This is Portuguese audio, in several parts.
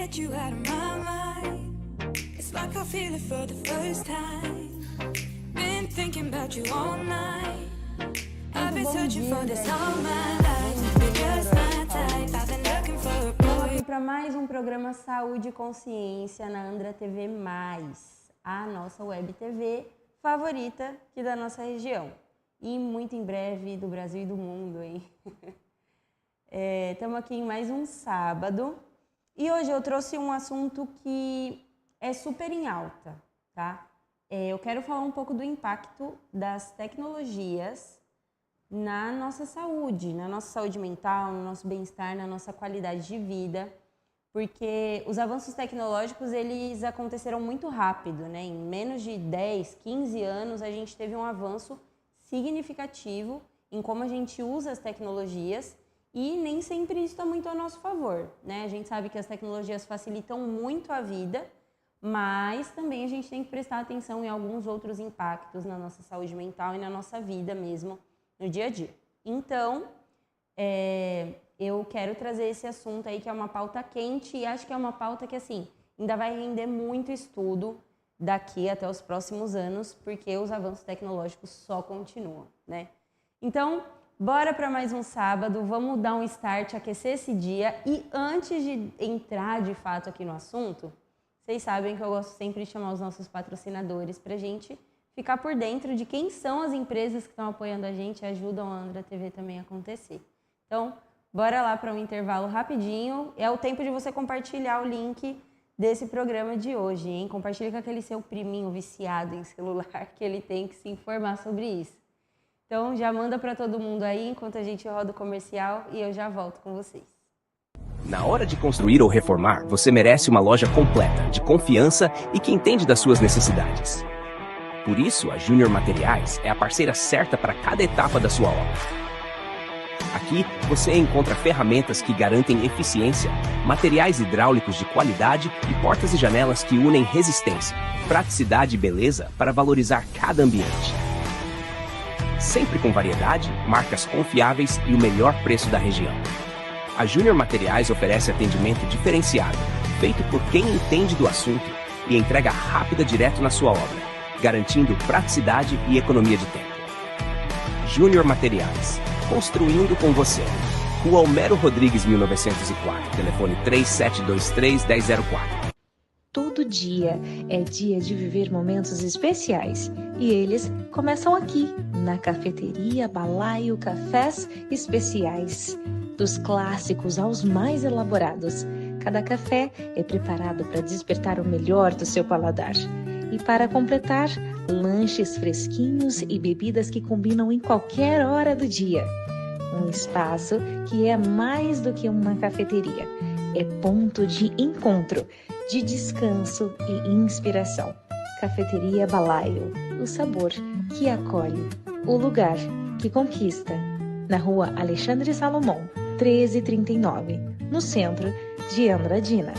get you out of my mind. It's like I feel it for the first time. Been thinking about you all night. I've been searching for this all my life. You're just my type. I've been looking for a boy. Para mais um programa Saúde e Consciência na Andra TV+, a nossa web TV favorita aqui da nossa região. E muito em breve do Brasil e do mundo, hein? Estamos aqui em mais um sábado e hoje eu trouxe um assunto que é super em alta, tá? Eu quero falar um pouco do impacto das tecnologias na nossa saúde mental, no nosso bem-estar, na nossa qualidade de vida, porque os avanços tecnológicos, eles aconteceram muito rápido, né? Em menos de 10, 15 anos, a gente teve um avanço significativo em como a gente usa as tecnologias e nem sempre isso está muito a nosso favor, né? A gente sabe que as tecnologias facilitam muito a vida, mas também a gente tem que prestar atenção em alguns outros impactos na nossa saúde mental e na nossa vida mesmo, no dia a dia. Então, eu quero trazer esse assunto aí que é uma pauta quente e acho que é uma pauta que, assim, ainda vai render muito estudo daqui até os próximos anos, porque os avanços tecnológicos só continuam, né? Então, bora para mais um sábado, vamos dar um start, aquecer esse dia. E antes de entrar de fato aqui no assunto, vocês sabem que eu gosto sempre de chamar os nossos patrocinadores para a gente ficar por dentro de quem são as empresas que estão apoiando a gente e ajudam a Andra TV também a acontecer. Então, bora lá para um intervalo rapidinho. É o tempo de você compartilhar o link desse programa de hoje, hein? Compartilhe com aquele seu priminho viciado em celular que ele tem que se informar sobre isso. Então, já manda para todo mundo aí enquanto a gente roda o comercial e eu já volto com vocês. Na hora de construir ou reformar, você merece uma loja completa, de confiança e que entende das suas necessidades. Por isso, a Júnior Materiais é a parceira certa para cada etapa da sua obra. Aqui, você encontra ferramentas que garantem eficiência, materiais hidráulicos de qualidade e portas e janelas que unem resistência, praticidade e beleza para valorizar cada ambiente. Sempre com variedade, marcas confiáveis e o melhor preço da região. A Júnior Materiais oferece atendimento diferenciado, feito por quem entende do assunto e entrega rápida direto na sua obra, garantindo praticidade e economia de tempo. Júnior Materiais, construindo com você. Rua Homero Rodrigues, 1904, telefone 3723-1004. Todo dia é dia de viver momentos especiais e eles começam aqui, na Cafeteria Balaio Cafés Especiais. Dos clássicos aos mais elaborados, cada café é preparado para despertar o melhor do seu paladar. E para completar, lanches fresquinhos e bebidas que combinam em qualquer hora do dia. Um espaço que é mais do que uma cafeteria, é ponto de encontro, de descanso e inspiração. Cafeteria Balaio, o sabor que acolhe, o lugar que conquista. Na rua Alexandre Salomão, 1339, no centro de Andradina.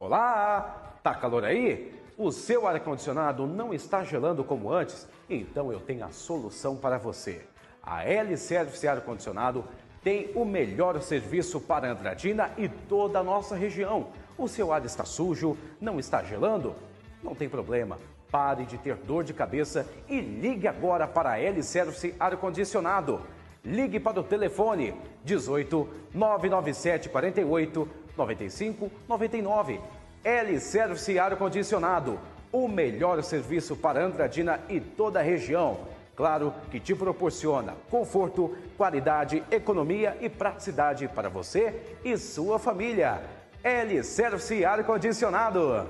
Olá! Tá calor aí? O seu ar-condicionado não está gelando como antes? Então eu tenho a solução para você. A L-Service Ar-Condicionado tem o melhor serviço para Andradina e toda a nossa região. O seu ar está sujo? Não está gelando? Não tem problema. Pare de ter dor de cabeça e ligue agora para a L-Service Ar-Condicionado. Ligue para o telefone 18 997 48 95 99. L-Service Ar-Condicionado, o melhor serviço para Andradina e toda a região. Claro que te proporciona conforto, qualidade, economia e praticidade para você e sua família. L-Service Ar-Condicionado.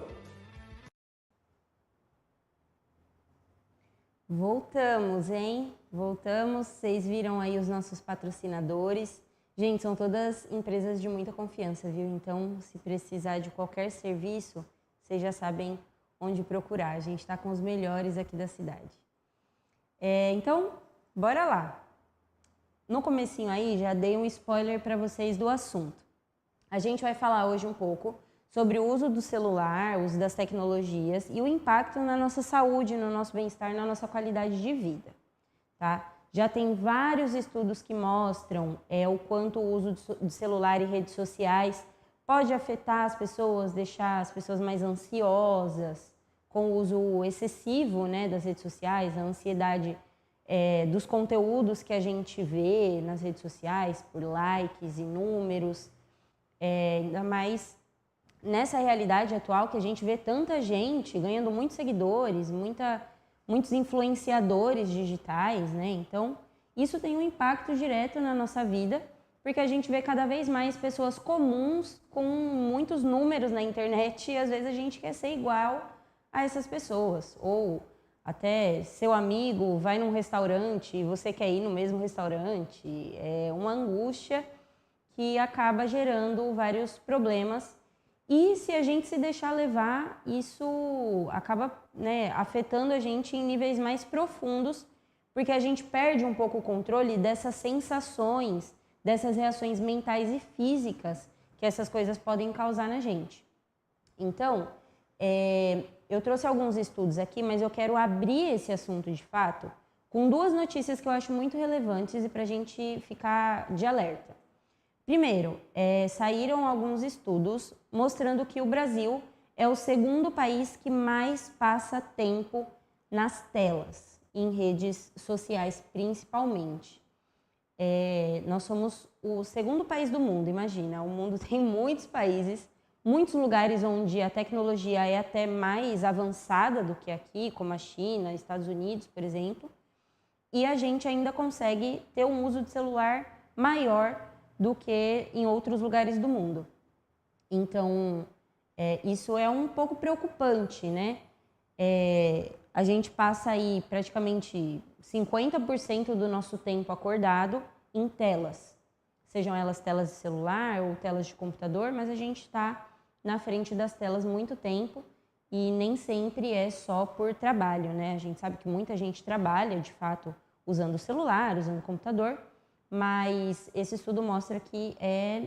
Voltamos, hein? Voltamos. Vocês viram aí os nossos patrocinadores. Gente, são todas empresas de muita confiança, viu? Então, se precisar de qualquer serviço, vocês já sabem onde procurar. A gente está com os melhores aqui da cidade. Então, bora lá. No comecinho aí, já dei um spoiler para vocês do assunto. A gente vai falar hoje um pouco sobre o uso do celular, o uso das tecnologias e o impacto na nossa saúde, no nosso bem-estar, na nossa qualidade de vida, tá? Já tem vários estudos que mostram o quanto o uso de celular e redes sociais pode afetar as pessoas, deixar as pessoas mais ansiosas com o uso excessivo, né, das redes sociais, a ansiedade dos conteúdos que a gente vê nas redes sociais, por likes e números, ainda mais nessa realidade atual que a gente vê tanta gente ganhando muitos seguidores, muitos influenciadores digitais, né? Então, isso tem um impacto direto na nossa vida, porque a gente vê cada vez mais pessoas comuns com muitos números na internet e às vezes a gente quer ser igual a essas pessoas. Ou até seu amigo vai num restaurante e você quer ir no mesmo restaurante. É uma angústia que acaba gerando vários problemas. E se a gente se deixar levar, isso acaba, né, afetando a gente em níveis mais profundos, porque a gente perde um pouco o controle dessas sensações, dessas reações mentais e físicas que essas coisas podem causar na gente. Então, eu trouxe alguns estudos aqui, mas eu quero abrir esse assunto de fato com duas notícias que eu acho muito relevantes e para a gente ficar de alerta. Primeiro, saíram alguns estudos mostrando que o Brasil é o segundo país que mais passa tempo nas telas, em redes sociais principalmente. Nós somos o segundo país do mundo, imagina, o mundo tem muitos países, muitos lugares onde a tecnologia é até mais avançada do que aqui, como a China, Estados Unidos, por exemplo, e a gente ainda consegue ter um uso de celular maior do que em outros lugares do mundo. Então, isso é um pouco preocupante, né? A gente passa aí praticamente 50% do nosso tempo acordado em telas, sejam elas telas de celular ou telas de computador, mas a gente está na frente das telas muito tempo e nem sempre é só por trabalho, né? A gente sabe que muita gente trabalha, de fato, usando o celular, usando o computador, mas esse estudo mostra que é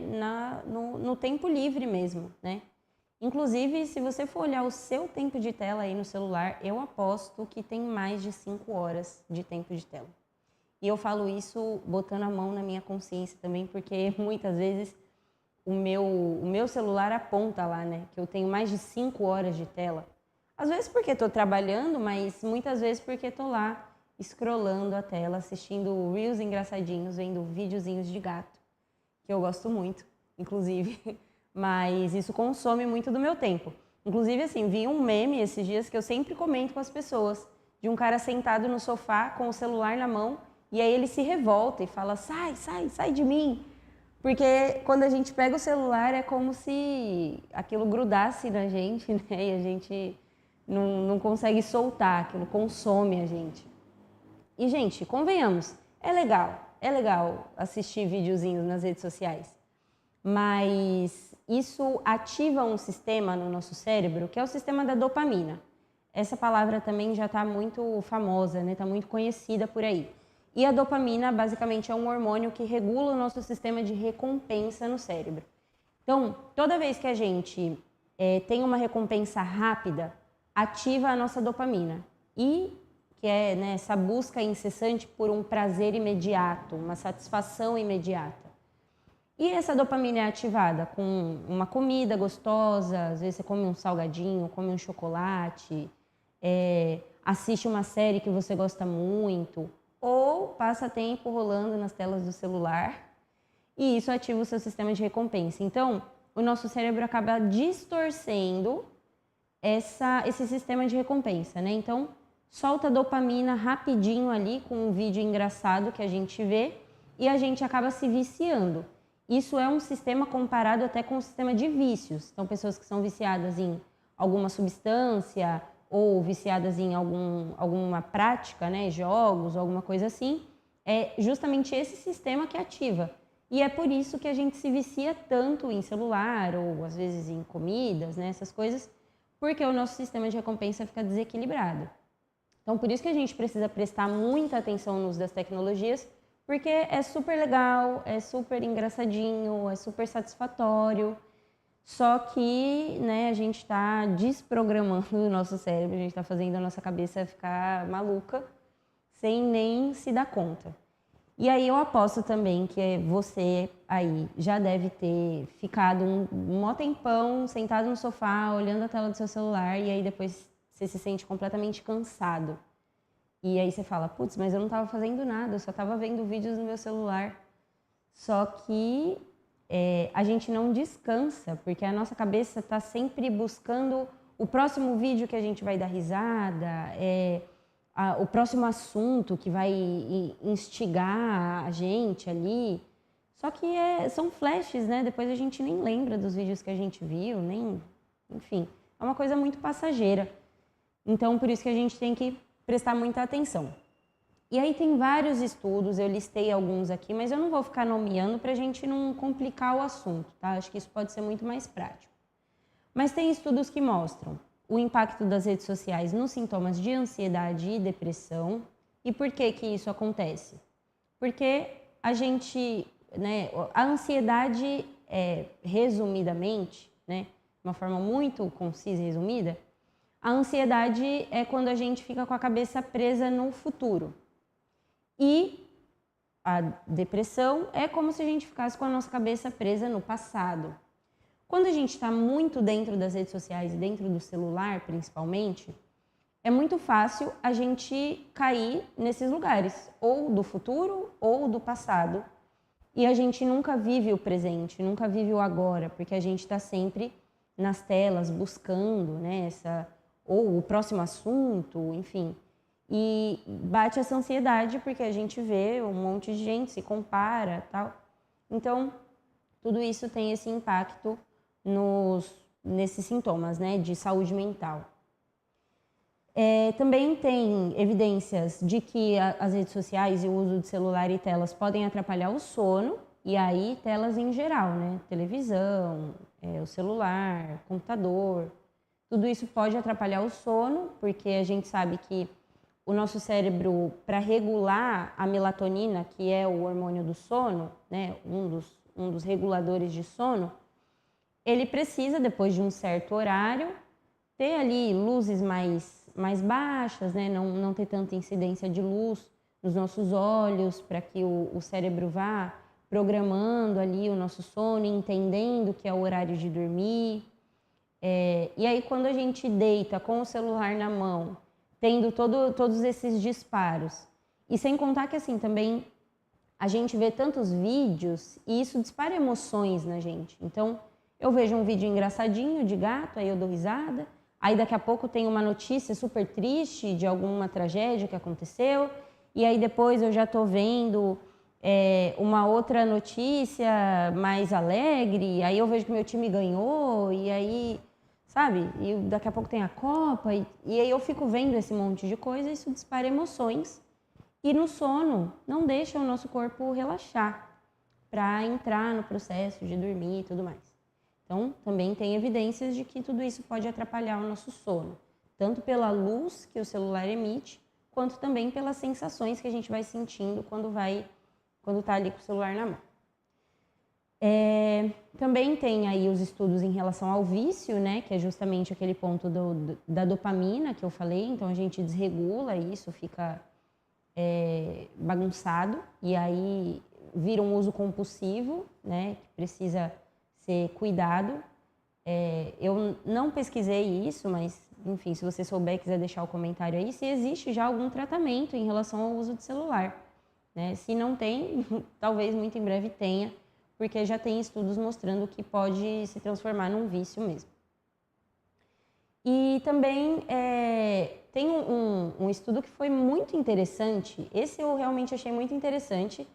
no tempo livre mesmo, né? Inclusive, se você for olhar o seu tempo de tela aí no celular, eu aposto que tem mais de 5 horas de tempo de tela. E eu falo isso botando a mão na minha consciência também, porque muitas vezes o meu celular aponta lá, né? Que eu tenho mais de 5 horas de tela. Às vezes porque estou trabalhando, mas muitas vezes porque estou lá scrollando a tela, assistindo reels engraçadinhos, vendo videozinhos de gato, que eu gosto muito, inclusive, mas isso consome muito do meu tempo. Inclusive, assim, vi um meme esses dias que eu sempre comento com as pessoas, de um cara sentado no sofá com o celular na mão, e aí ele se revolta e fala, sai de mim. Porque quando a gente pega o celular é como se aquilo grudasse na gente, né? E a gente não consegue soltar, aquilo consome a gente. E, gente, convenhamos, é legal assistir videozinhos nas redes sociais, mas isso ativa um sistema no nosso cérebro, que é o sistema da dopamina. Essa palavra também já está muito famosa, né? Está muito conhecida por aí. E a dopamina, basicamente, é um hormônio que regula o nosso sistema de recompensa no cérebro. Então, toda vez que a gente tem uma recompensa rápida, ativa a nossa dopamina. E que é, né, essa busca incessante por um prazer imediato, uma satisfação imediata. E essa dopamina é ativada com uma comida gostosa, às vezes você come um salgadinho, come um chocolate, assiste uma série que você gosta muito, ou passa tempo rolando nas telas do celular, e isso ativa o seu sistema de recompensa. Então, o nosso cérebro acaba distorcendo esse sistema de recompensa, né? Então, solta dopamina rapidinho ali com um vídeo engraçado que a gente vê e a gente acaba se viciando. Isso é um sistema comparado até com o sistema de vícios. Então, pessoas que são viciadas em alguma substância ou viciadas em alguma prática, né, jogos ou alguma coisa assim, é justamente esse sistema que ativa. E é por isso que a gente se vicia tanto em celular ou às vezes em comidas, né, essas coisas, porque o nosso sistema de recompensa fica desequilibrado. Então, por isso que a gente precisa prestar muita atenção no uso das tecnologias, porque é super legal, é super engraçadinho, é super satisfatório. Só que, né, a gente está desprogramando o nosso cérebro, a gente está fazendo a nossa cabeça ficar maluca, sem nem se dar conta. E aí eu aposto também que você aí já deve ter ficado um mó tempão sentado no sofá, olhando a tela do seu celular, e aí depois você se sente completamente cansado. E aí você fala, putz, mas eu não estava fazendo nada, eu só estava vendo vídeos no meu celular. Só que a gente não descansa, porque a nossa cabeça está sempre buscando o próximo vídeo que a gente vai dar risada, o próximo assunto que vai instigar a gente ali. Só que são flashes, né? Depois a gente nem lembra dos vídeos que a gente viu, enfim, é uma coisa muito passageira. Então, por isso que a gente tem que prestar muita atenção. E aí tem vários estudos, eu listei alguns aqui, mas eu não vou ficar nomeando para a gente não complicar o assunto, tá? Acho que isso pode ser muito mais prático. Mas tem estudos que mostram o impacto das redes sociais nos sintomas de ansiedade e depressão. E por que que isso acontece? Porque a gente, né, a ansiedade, resumidamente, né, de uma forma muito concisa e resumida, a ansiedade é quando a gente fica com a cabeça presa no futuro. E a depressão é como se a gente ficasse com a nossa cabeça presa no passado. Quando a gente está muito dentro das redes sociais e dentro do celular, principalmente, é muito fácil a gente cair nesses lugares, ou do futuro ou do passado. E a gente nunca vive o presente, nunca vive o agora, porque a gente está sempre nas telas buscando, né, ou o próximo assunto, enfim. E bate essa ansiedade porque a gente vê um monte de gente, se compara, tal. Então, tudo isso tem esse impacto nesses sintomas, né, de saúde mental. Também tem evidências de que as redes sociais e o uso de celular e telas podem atrapalhar o sono, e aí telas em geral, né, televisão, o celular, computador. Tudo isso pode atrapalhar o sono, porque a gente sabe que o nosso cérebro, para regular a melatonina, que é o hormônio do sono, né, um dos reguladores de sono, ele precisa, depois de um certo horário, ter ali luzes mais baixas, né, não ter tanta incidência de luz nos nossos olhos, para que o cérebro vá programando ali o nosso sono, entendendo que é o horário de dormir. E aí, quando a gente deita com o celular na mão, tendo todos esses disparos, e sem contar que assim também a gente vê tantos vídeos e isso dispara emoções na gente. Então, eu vejo um vídeo engraçadinho de gato, aí eu dou risada, aí daqui a pouco tem uma notícia super triste de alguma tragédia que aconteceu, e aí depois eu já estou vendo uma outra notícia mais alegre, aí eu vejo que meu time ganhou, e aí, sabe? E daqui a pouco tem a Copa, e aí eu fico vendo esse monte de coisa, e isso dispara emoções. E no sono, não deixa o nosso corpo relaxar para entrar no processo de dormir e tudo mais. Então, também tem evidências de que tudo isso pode atrapalhar o nosso sono, tanto pela luz que o celular emite, quanto também pelas sensações que a gente vai sentindo quando está ali com o celular na mão. Também tem aí os estudos em relação ao vício, né, que é justamente aquele ponto da dopamina que eu falei, então a gente desregula isso, fica bagunçado, e aí vira um uso compulsivo, né, que precisa ser cuidado. Eu não pesquisei isso, mas, enfim, se você souber e quiser deixar o comentário aí, se existe já algum tratamento em relação ao uso de celular, né? Se não tem, talvez muito em breve tenha, porque já tem estudos mostrando que pode se transformar num vício mesmo. E também tem um estudo que foi muito interessante, esse eu realmente achei muito interessante,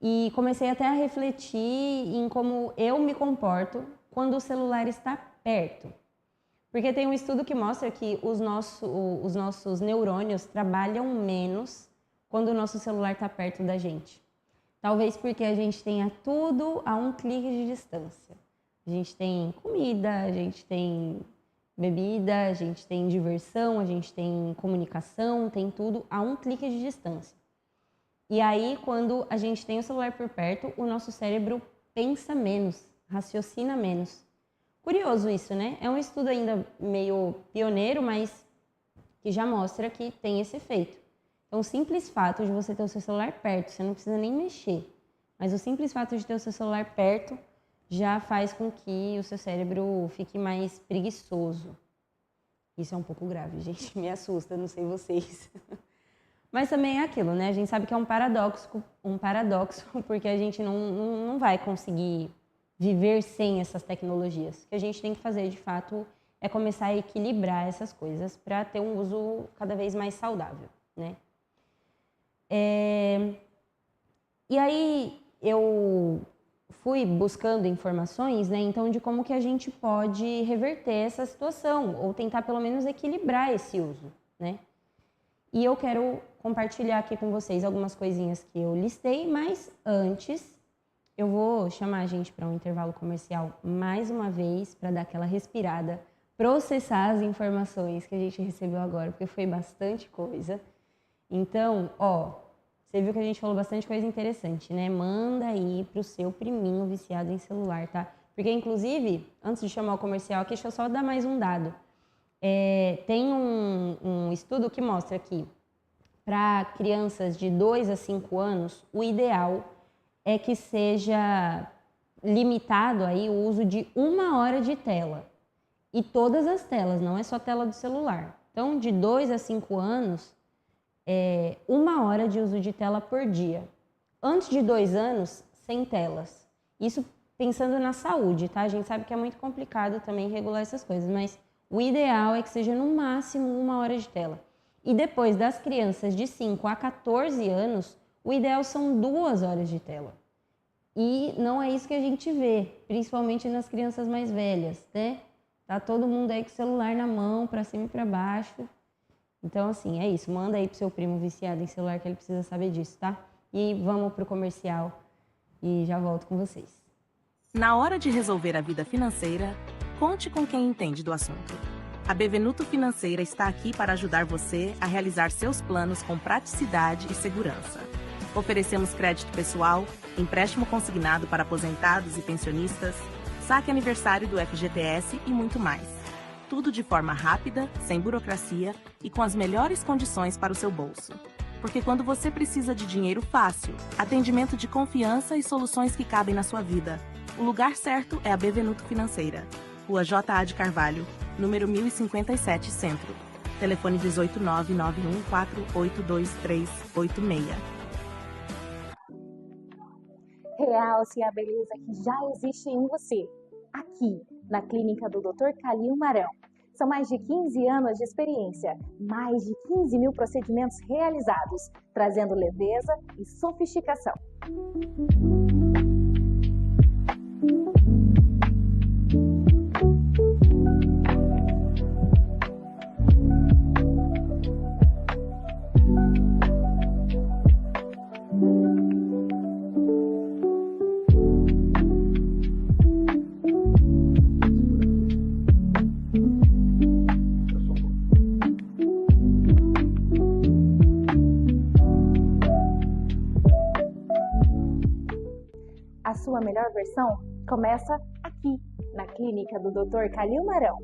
e comecei até a refletir em como eu me comporto quando o celular está perto. Porque tem um estudo que mostra que os nossos neurônios trabalham menos quando o nosso celular está perto da gente. Talvez porque a gente tenha tudo a um clique de distância. A gente tem comida, a gente tem bebida, a gente tem diversão, a gente tem comunicação, tem tudo a um clique de distância. E aí, quando a gente tem o celular por perto, o nosso cérebro pensa menos, raciocina menos. Curioso isso, né? É um estudo ainda meio pioneiro, mas que já mostra que tem esse efeito. Então, o simples fato de você ter o seu celular perto, você não precisa nem mexer, mas o simples fato de ter o seu celular perto já faz com que o seu cérebro fique mais preguiçoso. Isso é um pouco grave, gente, me assusta, não sei vocês. Mas também é aquilo, né? A gente sabe que é um paradoxo, porque a gente não vai conseguir viver sem essas tecnologias. O que a gente tem que fazer, de fato, é começar a equilibrar essas coisas para ter um uso cada vez mais saudável, né? E aí eu fui buscando informações, né, então, de como que a gente pode reverter essa situação, ou tentar pelo menos equilibrar esse uso, né? E eu quero compartilhar aqui com vocês algumas coisinhas que eu listei, mas antes eu vou chamar a gente para um intervalo comercial mais uma vez, para dar aquela respirada, processar as informações que a gente recebeu agora, porque foi bastante coisa. Então, você viu que a gente falou bastante coisa interessante, né? Manda aí pro seu priminho viciado em celular, tá? Porque, inclusive, antes de chamar o comercial aqui, deixa eu só dar mais um dado. Tem um estudo que mostra que para crianças de 2 a 5 anos, o ideal é que seja limitado aí o uso de 1 hora de tela. E todas as telas, não é só tela do celular. Então, de 2 a 5 anos, 1 hora de uso de tela por dia. Antes de 2 anos, sem telas. Isso pensando na saúde, tá? A gente sabe que é muito complicado também regular essas coisas, mas o ideal é que seja no máximo 1 hora de tela. E depois das crianças de 5 a 14 anos, o ideal são 2 horas de tela. E não é isso que a gente vê, principalmente nas crianças mais velhas, né? Tá todo mundo aí com o celular na mão, para cima e para baixo. Então, assim, é isso. Manda aí pro seu primo viciado em celular que ele precisa saber disso, tá? E vamos pro comercial e já volto com vocês. Na hora de resolver a vida financeira, conte com quem entende do assunto. A Bevenuto Financeira está aqui para ajudar você a realizar seus planos com praticidade e segurança. Oferecemos crédito pessoal, empréstimo consignado para aposentados e pensionistas, saque aniversário do FGTS e muito mais. Tudo de forma rápida, sem burocracia e com as melhores condições para o seu bolso. Porque quando você precisa de dinheiro fácil, atendimento de confiança e soluções que cabem na sua vida, o lugar certo é a Bevenuto Financeira. Rua J.A. de Carvalho, número 1057 Centro. Telefone 18991482386. Realce a beleza que já existe em você, aqui na clínica do Dr. Calil Marão. São mais de 15 anos de experiência, mais de 15 mil procedimentos realizados, trazendo leveza e sofisticação. A sua melhor versão começa aqui, na clínica do Dr. Calil Marão.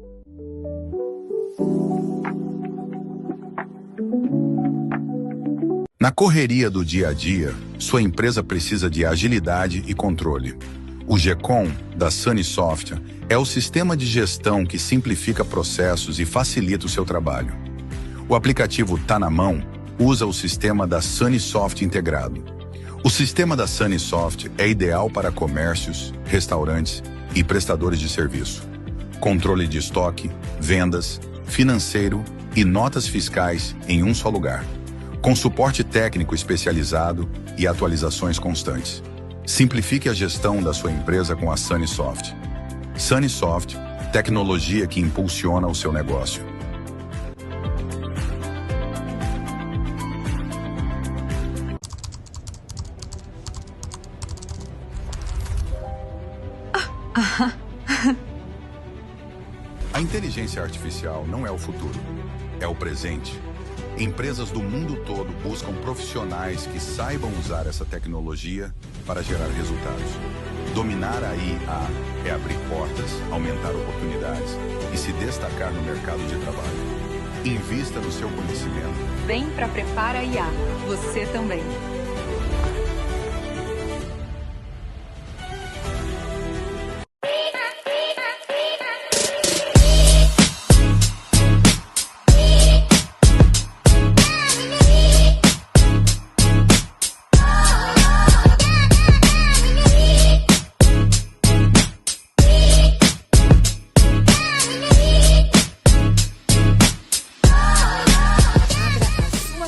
Na correria do dia a dia, sua empresa precisa de agilidade e controle. O GECOM, da Sunnysoft, é o sistema de gestão que simplifica processos e facilita o seu trabalho. O aplicativo Tá na Mão usa o sistema da Sunnysoft integrado. O sistema da Sunnysoft é ideal para comércios, restaurantes e prestadores de serviço. Controle de estoque, vendas, financeiro e notas fiscais em um só lugar. Com suporte técnico especializado e atualizações constantes. Simplifique a gestão da sua empresa com a Sunnysoft. Sunnysoft, tecnologia que impulsiona o seu negócio. A inteligência artificial não é o futuro, é o presente. Empresas do mundo todo buscam profissionais que saibam usar essa tecnologia para gerar resultados. Dominar a IA é abrir portas, aumentar oportunidades e se destacar no mercado de trabalho. Invista no seu conhecimento. Vem para Prepara IA. Você também.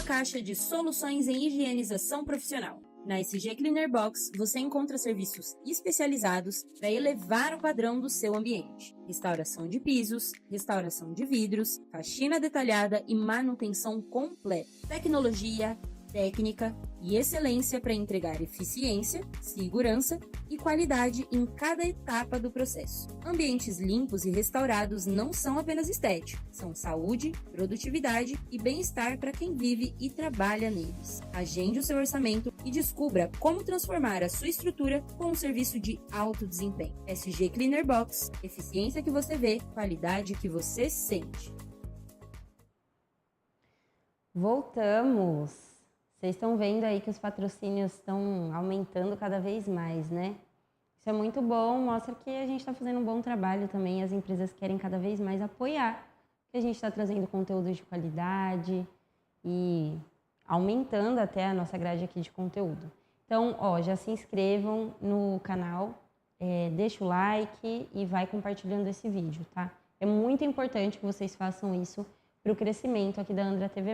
Caixa de soluções em higienização profissional. Na SG Cleaner Box, você encontra serviços especializados para elevar o padrão do seu ambiente. Restauração de pisos, restauração de vidros, faxina detalhada e manutenção completa. Tecnologia, técnica e excelência para entregar eficiência, segurança e qualidade em cada etapa do processo. Ambientes limpos e restaurados não são apenas estéticos, são saúde, produtividade e bem-estar para quem vive e trabalha neles. Agende o seu orçamento e descubra como transformar a sua estrutura com um serviço de alto desempenho. SG Cleaner Box, eficiência que você vê, qualidade que você sente. Voltamos! Vocês estão vendo aí que os patrocínios estão aumentando cada vez mais, né? Isso é muito bom, mostra que a gente está fazendo um bom trabalho também. As empresas querem cada vez mais apoiar, que a gente está trazendo conteúdo de qualidade e aumentando até a nossa grade aqui de conteúdo. Então, já se inscrevam no canal, deixa o like e vai compartilhando esse vídeo, tá? É muito importante que vocês façam isso para o crescimento aqui da Andra TV+.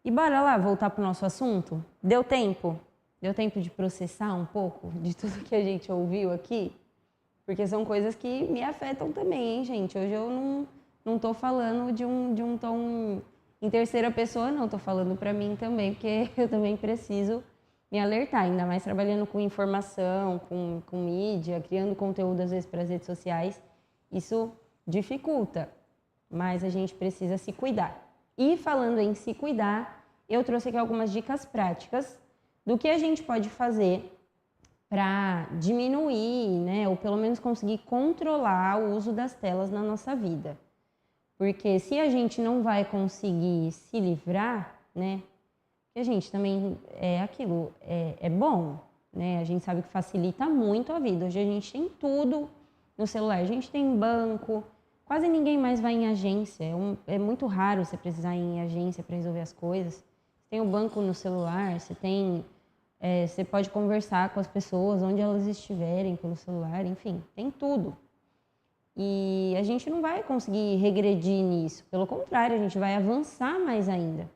E bora lá voltar para o nosso assunto? Deu tempo? Deu tempo de processar um pouco de tudo que a gente ouviu aqui? Porque são coisas que me afetam também, hein, gente? Hoje eu não tô falando de um tom em terceira pessoa, não. Tô falando para mim também, porque eu também preciso me alertar. Ainda mais trabalhando com informação, com mídia, criando conteúdo às vezes para as redes sociais. Isso dificulta, mas a gente precisa se cuidar. E falando em se cuidar, eu trouxe aqui algumas dicas práticas do que a gente pode fazer para diminuir, né, ou pelo menos conseguir controlar o uso das telas na nossa vida. Porque se a gente não vai conseguir se livrar, né, que a gente também é bom, né, a gente sabe que facilita muito a vida. Hoje a gente tem tudo no celular, a gente tem banco. Quase ninguém mais vai em agência, é muito raro você precisar ir em agência para resolver as coisas. Você tem o banco no celular, você pode conversar com as pessoas onde elas estiverem pelo celular, enfim, tem tudo. E a gente não vai conseguir regredir nisso, pelo contrário, a gente vai avançar mais ainda.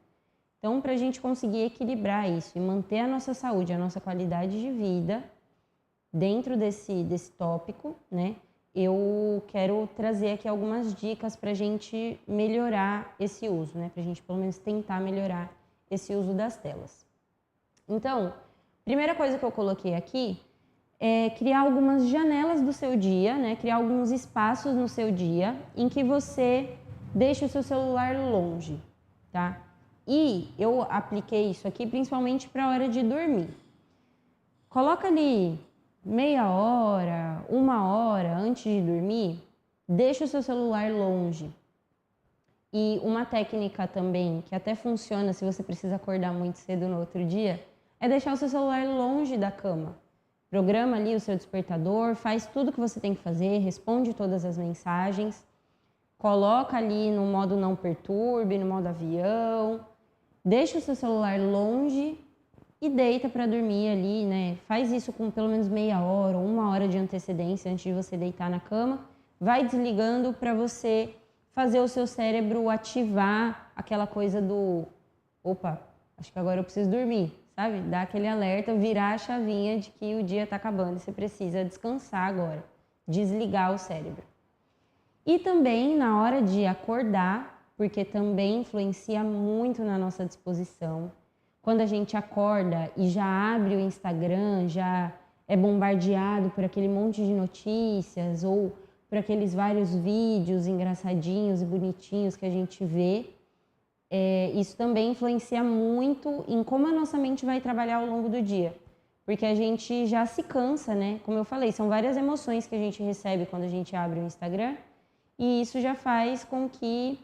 Então, para a gente conseguir equilibrar isso e manter a nossa saúde, a nossa qualidade de vida dentro desse tópico, né? Eu quero trazer aqui algumas dicas para a gente melhorar esse uso, né? Para a gente pelo menos tentar melhorar esse uso das telas. Então, primeira coisa que eu coloquei aqui é criar algumas janelas do seu dia, né? Criar alguns espaços no seu dia em que você deixa o seu celular longe, tá? E eu apliquei isso aqui principalmente para a hora de dormir. Coloca ali meia hora, 1 hora antes de dormir, deixa o seu celular longe. E uma técnica também, que até funciona se você precisa acordar muito cedo no outro dia, é deixar o seu celular longe da cama. Programa ali o seu despertador, faz tudo que você tem que fazer, responde todas as mensagens, coloca ali no modo não perturbe, no modo avião, deixa o seu celular longe e deita para dormir ali, né? Faz isso com pelo menos meia hora ou 1 hora de antecedência antes de você deitar na cama. Vai desligando para você fazer o seu cérebro ativar aquela coisa do opa, acho que agora eu preciso dormir, sabe? Dar aquele alerta, virar a chavinha de que o dia está acabando e você precisa descansar agora, desligar o cérebro. E também na hora de acordar, porque também influencia muito na nossa disposição. Quando a gente acorda e já abre o Instagram, já é bombardeado por aquele monte de notícias, ou, por para aqueles vários vídeos engraçadinhos e bonitinhos que a gente vê. Isso também influencia muito em como a nossa mente vai trabalhar ao longo do dia. Porque a gente já se cansa, né? Como eu falei, são várias emoções que a gente recebe quando a gente abre o Instagram. E isso já faz com que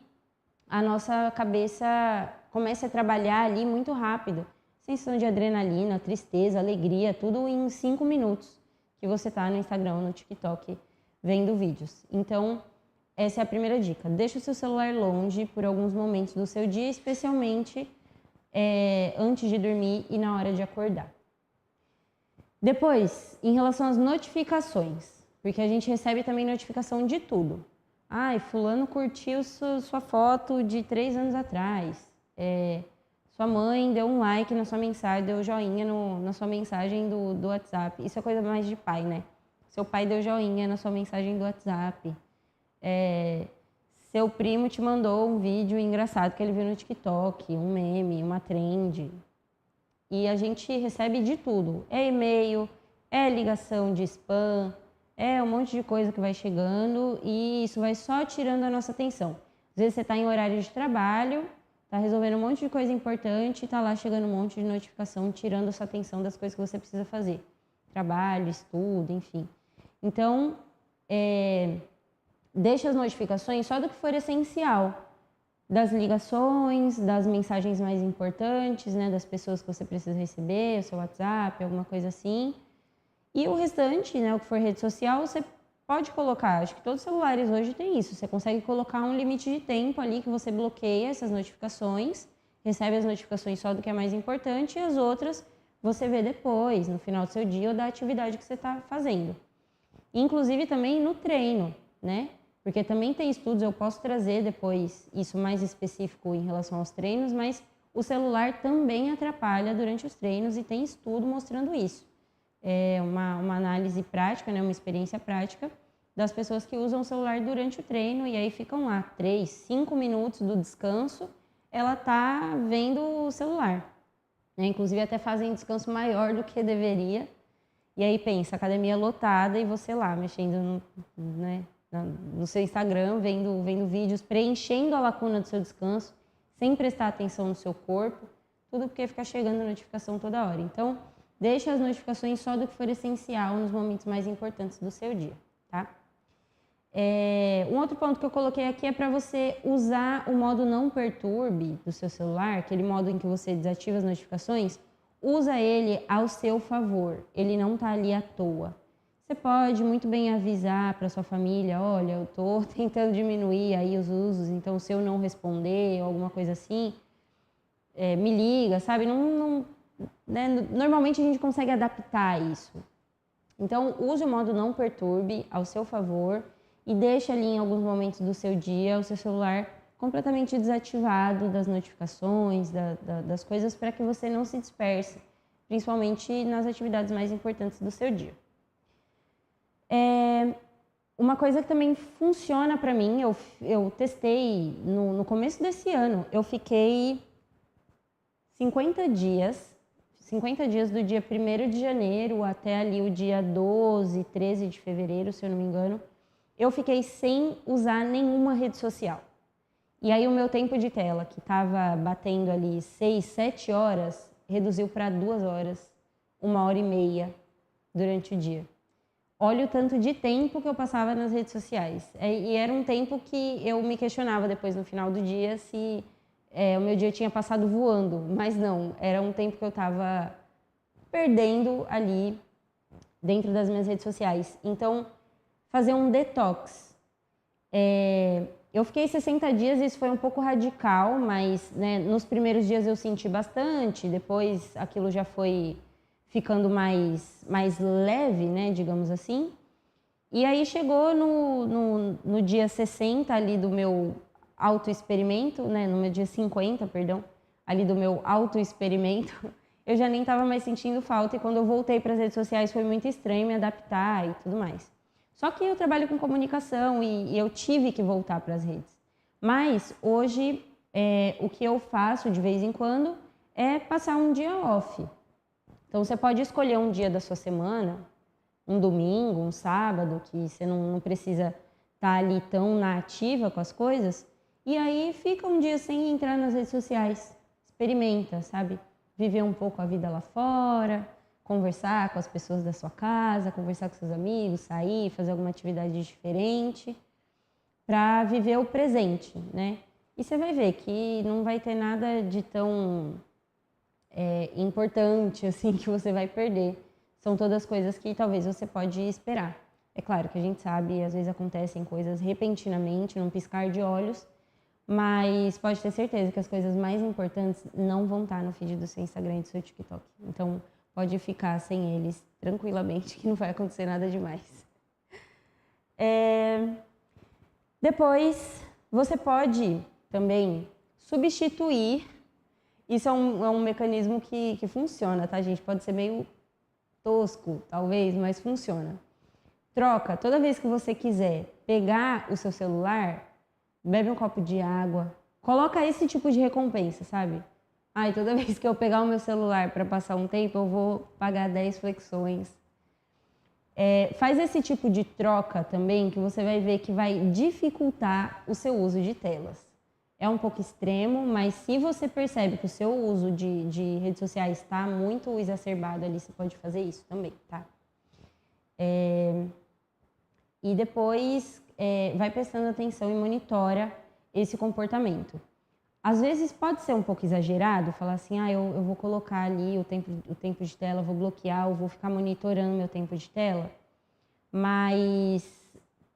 a nossa cabeça comece a trabalhar ali muito rápido. Sensação de adrenalina, tristeza, alegria, tudo em 5 minutos que você está no Instagram ou no TikTok vendo vídeos. Então, essa é a primeira dica. Deixa o seu celular longe por alguns momentos do seu dia, especialmente antes de dormir e na hora de acordar. Depois, em relação às notificações, porque a gente recebe também notificação de tudo. Ai, fulano curtiu sua foto de 3 anos atrás. Sua mãe deu um like na sua mensagem, deu joinha na sua mensagem do WhatsApp. Isso é coisa mais de pai, né? Seu pai deu joinha na sua mensagem do WhatsApp. Seu primo te mandou um vídeo engraçado que ele viu no TikTok, um meme, uma trend. E a gente recebe de tudo. É e-mail, é ligação de spam, é um monte de coisa que vai chegando e isso vai só tirando a nossa atenção. Às vezes você está em horário de trabalho, está resolvendo um monte de coisa importante e está lá chegando um monte de notificação, tirando a sua atenção das coisas que você precisa fazer. Trabalho, estudo, enfim. Então, deixa as notificações só do que for essencial. Das ligações, das mensagens mais importantes, né, das pessoas que você precisa receber, o seu WhatsApp, alguma coisa assim. E o restante, né, o que for rede social, você pode colocar. Acho que todos os celulares hoje têm isso. Você consegue colocar um limite de tempo ali que você bloqueia essas notificações, recebe as notificações só do que é mais importante e as outras você vê depois, no final do seu dia ou da atividade que você está fazendo. Inclusive também no treino, né? Porque também tem estudos, eu posso trazer depois isso mais específico em relação aos treinos, mas o celular também atrapalha durante os treinos e tem estudo mostrando isso. É uma análise prática, né, uma experiência prática das pessoas que usam o celular durante o treino e aí ficam lá 3, 5 minutos do descanso, ela tá vendo o celular. Né? Inclusive até fazem descanso maior do que deveria. E aí pensa, academia lotada e você lá mexendo no seu Instagram, vendo vídeos, preenchendo a lacuna do seu descanso, sem prestar atenção no seu corpo, tudo porque fica chegando notificação toda hora. Então, deixa as notificações só do que for essencial nos momentos mais importantes do seu dia, tá? Um outro ponto que eu coloquei aqui é para você usar o modo não perturbe do seu celular, aquele modo em que você desativa as notificações, usa ele ao seu favor, ele não tá ali à toa. Você pode muito bem avisar para sua família, olha, eu tô tentando diminuir aí os usos, então se eu não responder ou alguma coisa assim, me liga, sabe? Né? Normalmente a gente consegue adaptar isso. Então, use o modo não perturbe ao seu favor e deixe ali em alguns momentos do seu dia o seu celular completamente desativado das notificações, das coisas para que você não se disperse, principalmente nas atividades mais importantes do seu dia. Uma coisa que também funciona para mim, eu testei no começo desse ano, eu fiquei 50 dias do dia 1º de janeiro até ali o dia 12, 13 de fevereiro, se eu não me engano, eu fiquei sem usar nenhuma rede social. E aí o meu tempo de tela, que estava batendo ali 6, 7 horas, reduziu para 2 horas, 1h30 durante o dia. Olha o tanto de tempo que eu passava nas redes sociais. E era um tempo que eu me questionava depois no final do dia se o meu dia tinha passado voando. Mas não, era um tempo que eu estava perdendo ali dentro das minhas redes sociais. Então, fazer um detox. Eu fiquei 60 dias, isso foi um pouco radical, mas né, nos primeiros dias eu senti bastante, depois aquilo já foi ficando mais leve, né, digamos assim. E aí chegou no dia 60 ali do meu autoexperimento, né, no meu dia 50, perdão, ali do meu autoexperimento, eu já nem estava mais sentindo falta e quando eu voltei para as redes sociais foi muito estranho me adaptar e tudo mais. Só que eu trabalho com comunicação e eu tive que voltar para as redes. Mas hoje o que eu faço de vez em quando é passar um dia off. Então, você pode escolher um dia da sua semana, um domingo, um sábado, que você não precisa tá ali tão na ativa com as coisas, e aí fica um dia sem entrar nas redes sociais. Experimenta, sabe? Viver um pouco a vida lá fora, conversar com as pessoas da sua casa, conversar com seus amigos, sair, fazer alguma atividade diferente, para viver o presente, né? E você vai ver que não vai ter nada de tão importante assim que você vai perder. São todas coisas que talvez você pode esperar. É claro que a gente sabe, às vezes acontecem coisas repentinamente, num piscar de olhos, mas pode ter certeza que as coisas mais importantes não vão estar no feed do seu Instagram e do seu TikTok. Então, pode ficar sem eles tranquilamente, que não vai acontecer nada demais. Depois, você pode também substituir. Isso é um mecanismo que funciona, tá, gente? Pode ser meio tosco, talvez, mas funciona. Troca, toda vez que você quiser pegar o seu celular, bebe um copo de água, coloca esse tipo de recompensa, sabe? Ai, toda vez que eu pegar o meu celular para passar um tempo, eu vou pagar 10 flexões. Faz esse tipo de troca também, que você vai ver que vai dificultar o seu uso de telas. É um pouco extremo, mas se você percebe que o seu uso de redes sociais está muito exacerbado ali, você pode fazer isso também, tá? E depois vai prestando atenção e monitora esse comportamento. Às vezes pode ser um pouco exagerado, falar assim, eu vou colocar ali o tempo de tela, vou bloquear, eu vou ficar monitorando meu tempo de tela, mas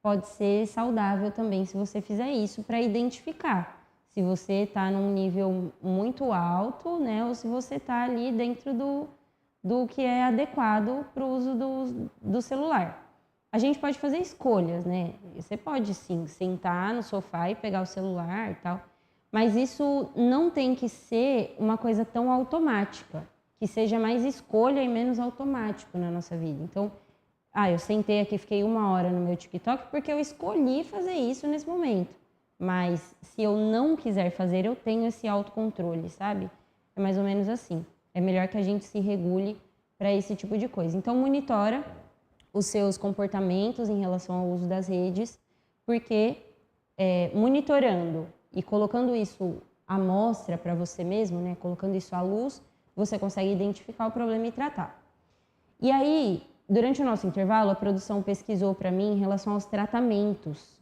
pode ser saudável também se você fizer isso para identificar se você está num nível muito alto, né, ou se você está ali dentro do que é adequado para o uso do celular. A gente pode fazer escolhas, né? Você pode, sim, sentar no sofá e pegar o celular e tal, mas isso não tem que ser uma coisa tão automática, que seja mais escolha e menos automático na nossa vida. Então, eu sentei aqui, fiquei 1 hora no meu TikTok porque eu escolhi fazer isso nesse momento. Mas se eu não quiser fazer, eu tenho esse autocontrole, sabe? É mais ou menos assim. É melhor que a gente se regule para esse tipo de coisa. Então, monitora os seus comportamentos em relação ao uso das redes, porque monitorando e colocando isso à mostra para você mesmo, né, colocando isso à luz, você consegue identificar o problema e tratar. E aí, durante o nosso intervalo, a produção pesquisou para mim em relação aos tratamentos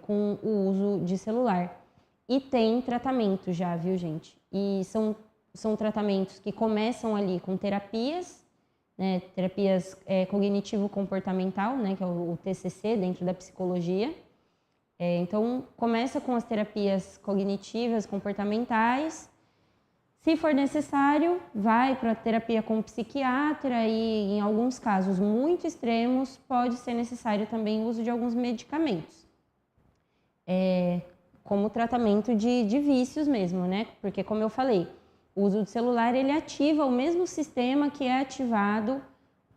com o uso de celular. E tem tratamento já, viu, gente? E são tratamentos que começam ali com terapias, né, terapias cognitivo-comportamental, né, que é o TCC dentro da psicologia. Então, começa com as terapias cognitivas, comportamentais. Se for necessário, vai para a terapia com o psiquiatra e, em alguns casos muito extremos, pode ser necessário também o uso de alguns medicamentos. Como tratamento de vícios mesmo, né? Porque, como eu falei, o uso do celular, ele ativa o mesmo sistema que é ativado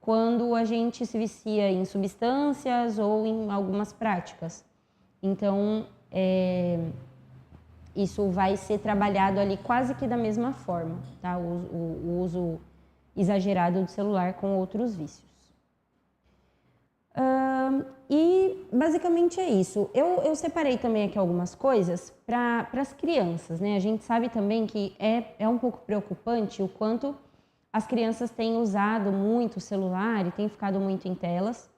quando a gente se vicia em substâncias ou em algumas práticas. Então, isso vai ser trabalhado ali quase que da mesma forma, tá? O uso exagerado do celular com outros vícios. E basicamente é isso. Eu separei também aqui algumas coisas para as crianças, né? A gente sabe também que é um pouco preocupante o quanto as crianças têm usado muito o celular e têm ficado muito em telas.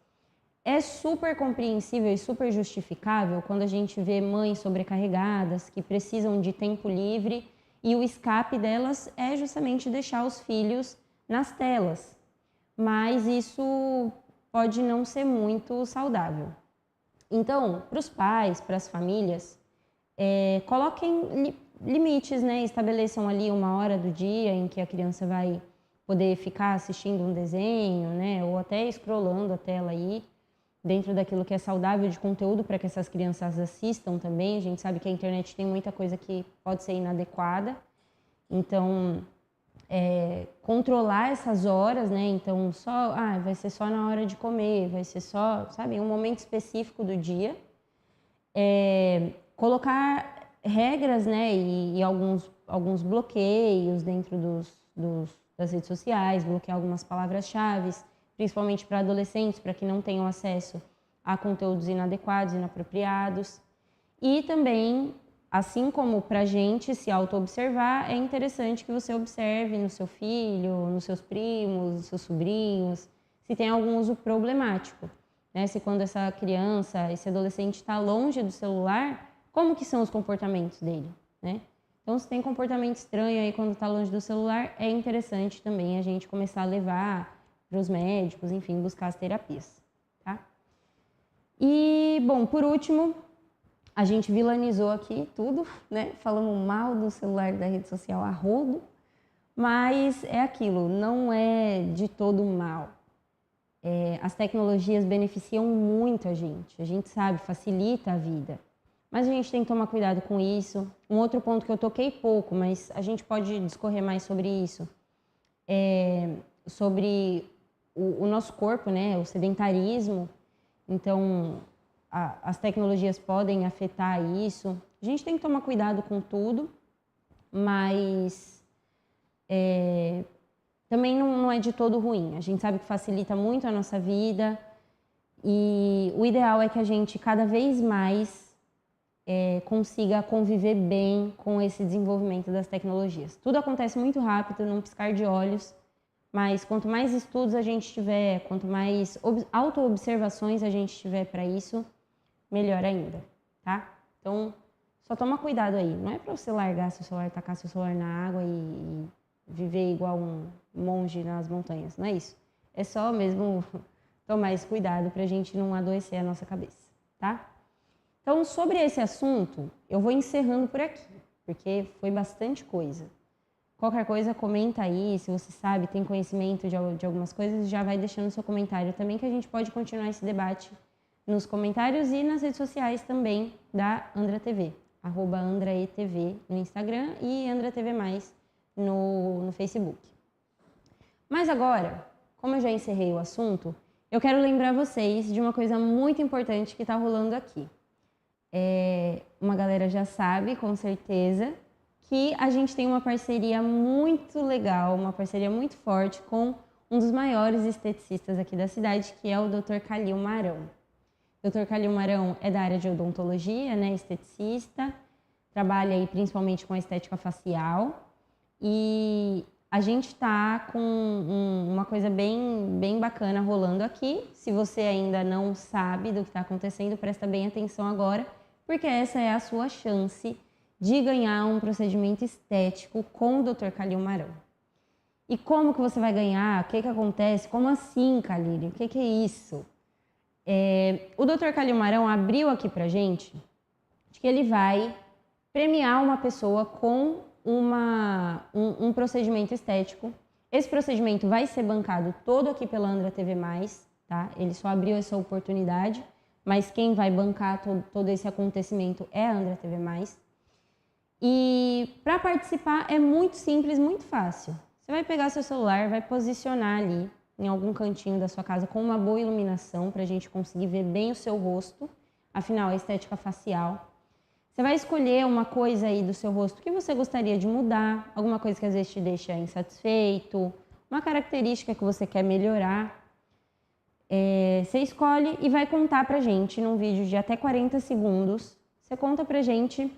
É super compreensível e super justificável quando a gente vê mães sobrecarregadas que precisam de tempo livre e o escape delas é justamente deixar os filhos nas telas. Mas isso pode não ser muito saudável. Então, para os pais, para as famílias, coloquem limites, né? Estabeleçam ali 1 hora do dia em que a criança vai poder ficar assistindo um desenho, né? Ou até scrollando a tela aí, dentro daquilo que é saudável de conteúdo para que essas crianças assistam também. A gente sabe que a internet tem muita coisa que pode ser inadequada. Então, controlar essas horas, né? Então, vai ser só na hora de comer, vai ser só, sabe, um momento específico do dia. Colocar regras, né? E alguns bloqueios dentro das redes sociais, bloquear algumas palavras-chave, principalmente para adolescentes, para que não tenham acesso a conteúdos inadequados, inapropriados. E também, assim como para a gente se auto-observar, é interessante que você observe no seu filho, nos seus primos, nos seus sobrinhos, se tem algum uso problemático, né? Se quando essa criança, esse adolescente está longe do celular, como que são os comportamentos dele, né? Então, se tem comportamento estranho aí quando está longe do celular, é interessante também a gente começar a levar para os médicos, enfim, buscar as terapias, tá? E, bom, por último, a gente vilanizou aqui tudo, né? Falamos mal do celular da rede social a rodo, mas é aquilo, não é de todo mal. As tecnologias beneficiam muito a gente sabe, facilita a vida. Mas a gente tem que tomar cuidado com isso. Um outro ponto que eu toquei pouco, mas a gente pode discorrer mais sobre isso, é sobre o nosso corpo, né? O sedentarismo. Então, as tecnologias podem afetar isso. A gente tem que tomar cuidado com tudo, mas também não é de todo ruim. A gente sabe que facilita muito a nossa vida e o ideal é que a gente cada vez mais consiga conviver bem com esse desenvolvimento das tecnologias. Tudo acontece muito rápido, num piscar de olhos, mas quanto mais estudos a gente tiver, quanto mais auto-observações a gente tiver para isso, melhor ainda, tá? Então, só toma cuidado aí. Não é para você largar seu celular, tacar seu celular na água e viver igual um monge nas montanhas, não é isso. É só mesmo tomar esse cuidado para a gente não adoecer a nossa cabeça, tá? Então, sobre esse assunto, eu vou encerrando por aqui, porque foi bastante coisa. Qualquer coisa, comenta aí, se você sabe, tem conhecimento de algumas coisas, já vai deixando seu comentário também, que a gente pode continuar esse debate nos comentários e nas redes sociais também da Andra TV, @AndraETV no Instagram e AndraTV+, no Facebook. Mas agora, como eu já encerrei o assunto, eu quero lembrar vocês de uma coisa muito importante que está rolando aqui. Uma galera já sabe, com certeza, que a gente tem uma parceria muito legal, uma parceria muito forte com um dos maiores esteticistas aqui da cidade, que é o Dr. Calil Marão. O Dr. Calil Marão é da área de odontologia, né, esteticista, trabalha aí principalmente com a estética facial e a gente está com uma coisa bem bacana rolando aqui. Se você ainda não sabe do que está acontecendo, presta bem atenção agora, porque essa é a sua chance de ganhar um procedimento estético com o Dr. Calil Marão. E como que você vai ganhar? O que acontece? Como assim, Calil? O que é isso? O Dr. Calil Marão abriu aqui pra gente de que ele vai premiar uma pessoa com um procedimento estético. Esse procedimento vai ser bancado todo aqui pela Andra TV+, tá? Ele só abriu essa oportunidade, mas quem vai bancar todo esse acontecimento é a Andra TV+. E para participar é muito simples, muito fácil. Você vai pegar seu celular, vai posicionar ali em algum cantinho da sua casa com uma boa iluminação para a gente conseguir ver bem o seu rosto. Afinal, é estética facial. Você vai escolher uma coisa aí do seu rosto que você gostaria de mudar, alguma coisa que às vezes te deixa insatisfeito, uma característica que você quer melhorar. Você escolhe e vai contar pra gente num vídeo de até 40 segundos. Você conta pra gente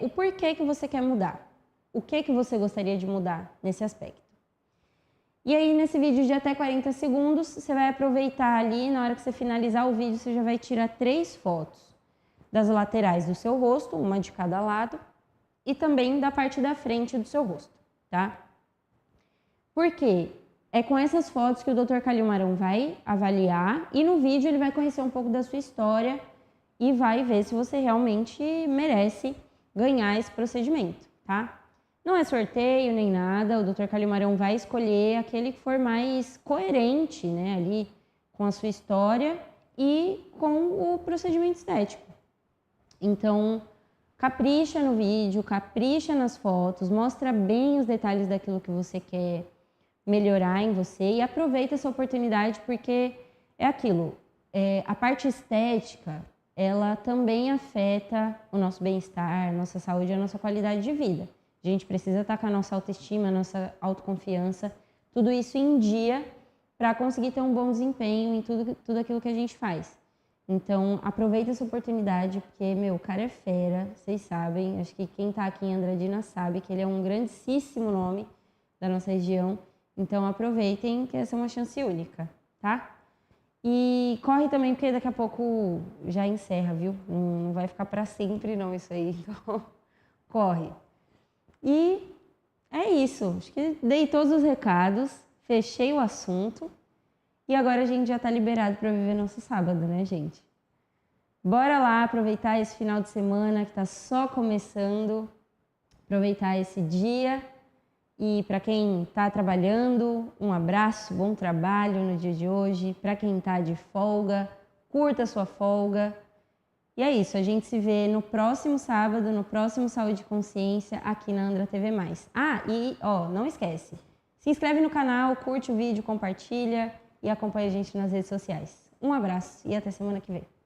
o porquê que você quer mudar. O que você gostaria de mudar nesse aspecto. E aí, nesse vídeo de até 40 segundos, você vai aproveitar ali, na hora que você finalizar o vídeo, você já vai tirar 3 fotos das laterais do seu rosto, uma de cada lado, e também da parte da frente do seu rosto, tá? Por quê? É com essas fotos que o Dr. Calil Marão vai avaliar e no vídeo ele vai conhecer um pouco da sua história e vai ver se você realmente merece ganhar esse procedimento, tá? Não é sorteio nem nada, o Dr. Calil Marão vai escolher aquele que for mais coerente, né, ali com a sua história e com o procedimento estético. Então, capricha no vídeo, capricha nas fotos, mostra bem os detalhes daquilo que você quer melhorar em você e aproveita essa oportunidade porque é aquilo, a parte estética, ela também afeta o nosso bem-estar, nossa saúde e a nossa qualidade de vida. A gente precisa estar com a nossa autoestima, a nossa autoconfiança, tudo isso em dia para conseguir ter um bom desempenho em tudo aquilo que a gente faz. Então, aproveita essa oportunidade, porque, o cara é fera, vocês sabem. Acho que quem tá aqui em Andradina sabe que ele é um grandíssimo nome da nossa região. Então, aproveitem, que essa é uma chance única, tá? E corre também, porque daqui a pouco já encerra, viu? Não vai ficar para sempre, não, isso aí. Então, corre. E é isso. Acho que dei todos os recados, fechei o assunto. E agora a gente já tá liberado para viver nosso sábado, né, gente? Bora lá aproveitar esse final de semana que tá só começando. Aproveitar esse dia. E para quem está trabalhando, um abraço, bom trabalho no dia de hoje. Para quem está de folga, curta a sua folga. E é isso, a gente se vê no próximo sábado, no próximo Saúde e Consciência, aqui na Andra TV+. Não esquece, se inscreve no canal, curte o vídeo, compartilha e acompanha a gente nas redes sociais. Um abraço e até semana que vem.